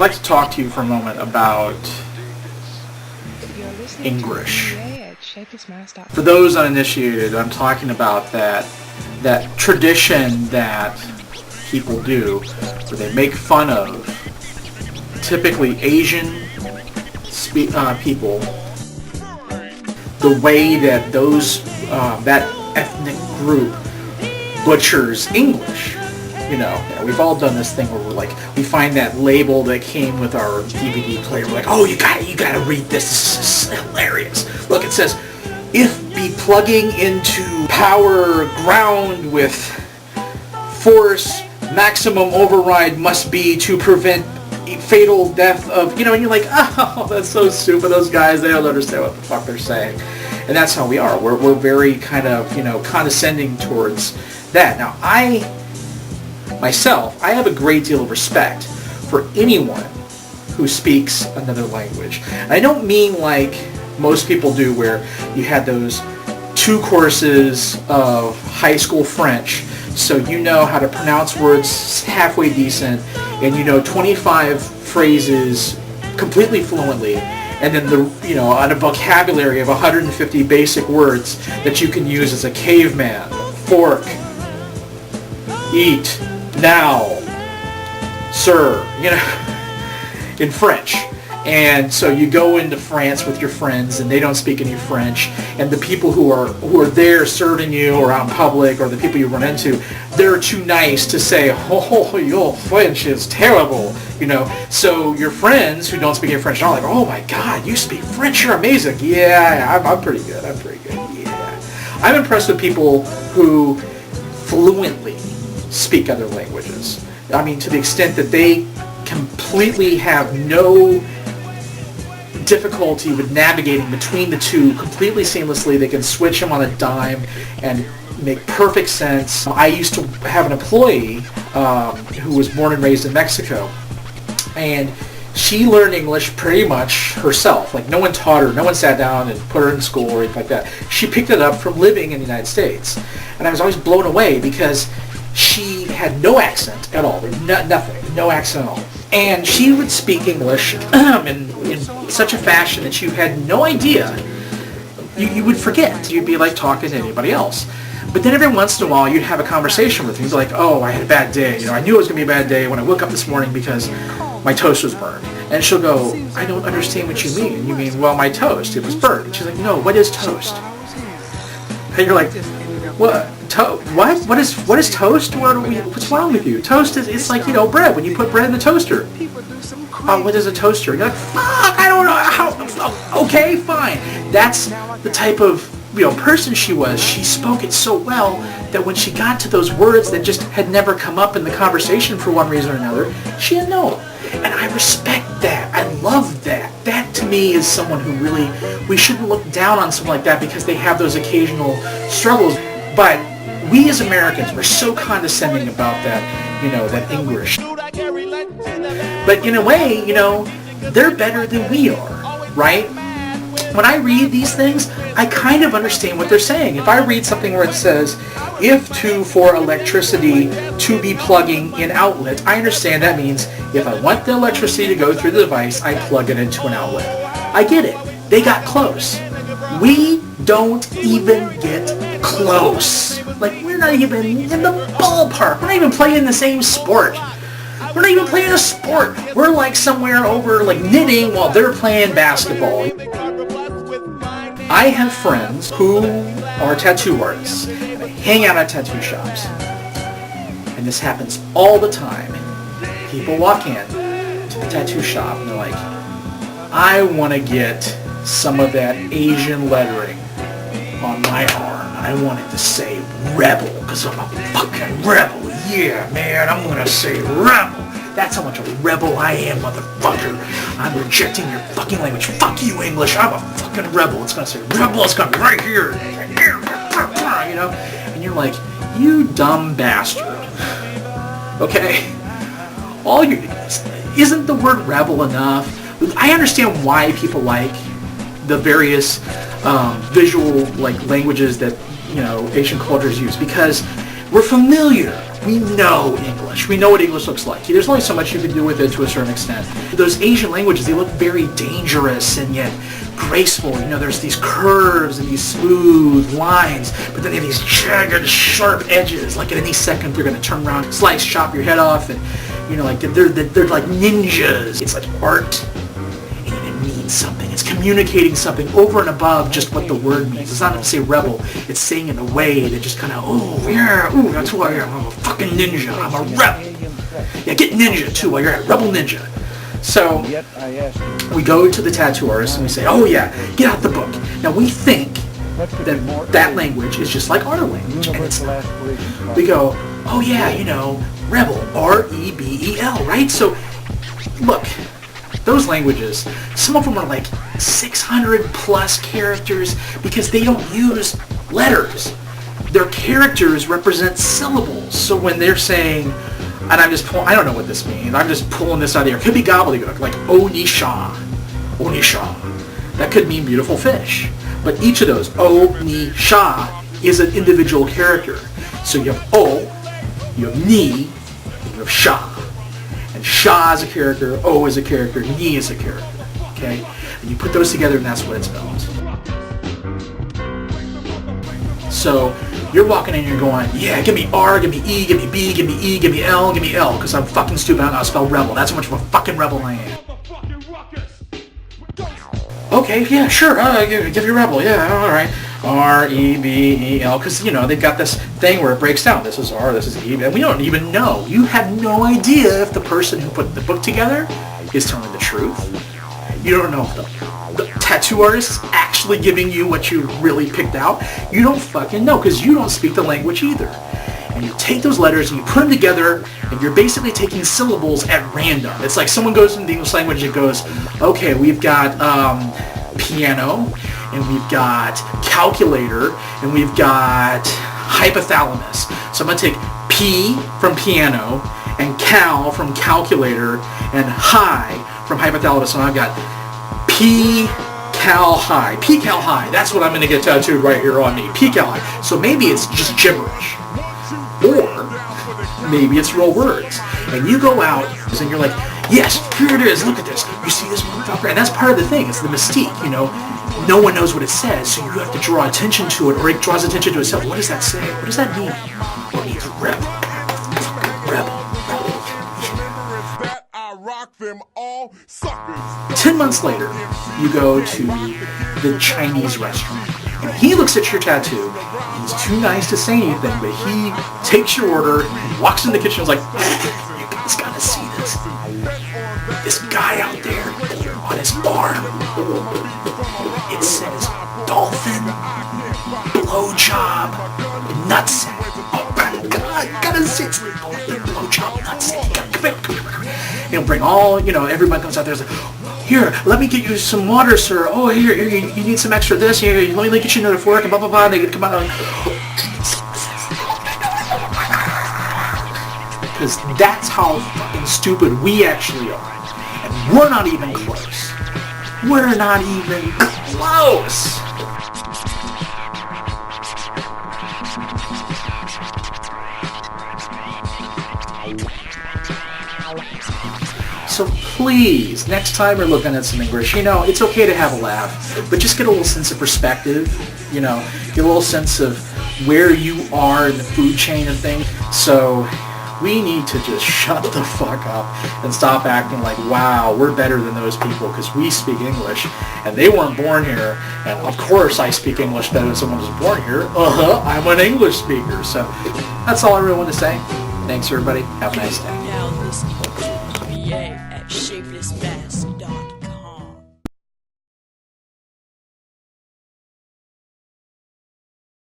like to talk to you for a moment about English. For those uninitiated, I'm talking about that tradition that people do where they make fun of typically Asian people, the way that that ethnic group butchers English. You know, we've all done this thing where we find that label that came with our DVD player. We're like, oh, you gotta read this. This is hilarious. Look, it says, if be plugging into power ground with force, maximum override must be to prevent fatal death of, and you're like, oh, that's so stupid. Those guys, they don't understand what the fuck they're saying. And that's how we are. We're very kind of, condescending towards that. Now, myself, I have a great deal of respect for anyone who speaks another language. And I don't mean like most people do, where you had those 2 courses of high school French, so you know how to pronounce words halfway decent, and you know 25 phrases completely fluently, and then on a vocabulary of 150 basic words that you can use as a caveman. Fork, eat, now, sir, in French. And so you go into France with your friends, and they don't speak any French, and the people who are there serving you or out in public, or the people you run into, they're too nice to say, oh, your French is terrible, So your friends who don't speak any French are like, oh my God, you speak French, you're amazing. Yeah, I'm pretty good, yeah. I'm impressed with people who fluently speak other languages. I mean, to the extent that they completely have no difficulty with navigating between the two completely seamlessly. They can switch them on a dime and make perfect sense. I used to have an employee who was born and raised in Mexico, and she learned English pretty much herself. Like, no one taught her, no one sat down and put her in school or anything like that. She picked it up from living in the United States. And I was always blown away because she had no accent at all. Nothing. No accent at all. And she would speak English in such a fashion that you had no idea. You would forget. You'd be like talking to anybody else. But then every once in a while, you'd have a conversation with her. You'd be like, oh, I had a bad day. I knew it was going to be a bad day when I woke up this morning because my toast was burned. And she'll go, I don't understand what you mean. And you mean, well, my toast, it was burned. And she's like, no, what is toast? And you're like, what? What is toast? What's wrong with you? Toast is, it's like, bread. When you put bread in the toaster. What is a toaster? You're like, fuck, I don't know how. Okay, fine. That's the type of person she was. She spoke it so well that when she got to those words that just had never come up in the conversation for one reason or another, she had no. And I respect that. I love that. That to me is someone who really, we shouldn't look down on someone like that because they have those occasional struggles. But we as Americans, we're so condescending about that, that English. But in a way, they're better than we are, right? When I read these things, I kind of understand what they're saying. If I read something where it says, if for electricity to be plugging in outlet, I understand that means if I want the electricity to go through the device, I plug it into an outlet. I get it. They got close. We don't even get close. Like, we're not even in the ballpark. We're not even playing the same sport. We're not even playing a sport. We're like somewhere over like knitting while they're playing basketball. I have friends who are tattoo artists, and they hang out at tattoo shops. And this happens all the time. People walk in to the tattoo shop and they're like, I want to get some of that Asian lettering on my arm. I want it to say rebel, because I'm a fucking rebel. Yeah, man, I'm going to say rebel. That's how much of a rebel I am, motherfucker. I'm rejecting your fucking language. Fuck you, English. I'm a fucking rebel. It's going to say rebel. It's going to be right here. And you're like, you dumb bastard. Okay? Isn't the word rebel enough? I understand why people like the various visual languages that Asian cultures use, because We're familiar. We know English. We know what English looks like. There's only so much you can do with it to a certain extent. Those Asian languages, they look very dangerous and yet graceful. You know, there's these curves and these smooth lines, but then they have these jagged, sharp edges. Like at any second, they're going to turn around, slice, chop your head off, and you know, like they're like ninjas. It's like art, and it means something. It's communicating something over and above just what the word means. It's not to say rebel. It's saying in a way that just kind of, oh yeah, ooh, that's who I am. I'm a fucking ninja. I'm a rebel. Yeah, get ninja too while you're at Rebel Ninja. So we go to the tattoo artist and we say, oh yeah, get out the book. Now we think that language is just like our language, and it's not. We go, oh yeah, you know, rebel, R-E-B-E-L, right? So look, those languages, some of them are like 600 plus characters because they don't use letters. Their characters represent syllables. So when they're saying, and I'm just pulling, I don't know what this means, I'm just pulling this out of the air. It could be gobbledygook, like Onisha. Onisha. That could mean beautiful fish. But each of those, Onisha, is an individual character. So you have O, you have Ni, and you have Sha. And Sha is a character, O is a character, Ni is a character. Okay? And you put those together and that's what it spells. So you're walking in and you're going, yeah, give me R, give me E, give me B, give me E, give me L, because I'm fucking stupid. I don't know how to spell rebel. That's how much of a fucking rebel I am. Okay, yeah, sure, give you rebel, yeah, alright. R-E-B-E-L, because, you know, they've got this thing where it breaks down. This is R, this is E, and we don't even know. You have no idea if the person who put the book together is telling the truth. You don't know if the tattoo artist is actually giving you what you really picked out. You don't fucking know, because you don't speak the language either. And you take those letters and you put them together, and you're basically taking syllables at random. It's like someone goes into the English language and goes, okay, we've got piano, and we've got calculator, and we've got hypothalamus. So I'm going to take P from piano, and cal from calculator, and high from hypothalamus. And I've got P cal high. P cal high. That's what I'm going to get tattooed right here on me. P cal high. So maybe it's just gibberish. Or maybe it's real words. And you go out and you're like, yes, here it is, look at this. You see this motherfucker? And that's part of the thing. It's the mystique, you know. No one knows what it says, so you have to draw attention to it, or it draws attention to itself. What does that say? What does that mean? It means rebel. Rebel. 10 months later, you go to the Chinese restaurant. And he looks at your tattoo. He's too nice to say anything, but he takes your order, walks in the kitchen and is like, you guys gotta see this. This guy out there on his arm, it says dolphin, blowjob, nutsack. Oh my God, gotta see it. Blowjob, nutsack. Come here. He'll bring all, you know, everybody comes out there and is like, here, let me get you some water, sir. Oh, here, you need some extra this. Here, let me get you another fork, and blah, blah, blah. And they come out because that's how fucking stupid we actually are. And we're not even close. We're not even close. So please, next time we're looking at some English, you know, it's okay to have a laugh, but just get a little sense of perspective, you know, get a little sense of where you are in the food chain and things. So we need to just shut the fuck up and stop acting like, wow, we're better than those people because we speak English and they weren't born here. And of course I speak English better than someone who's born here. I'm an English speaker. So that's all I really want to say. Thanks everybody. Have a nice day. Now listening to BA at Shapeless Bass.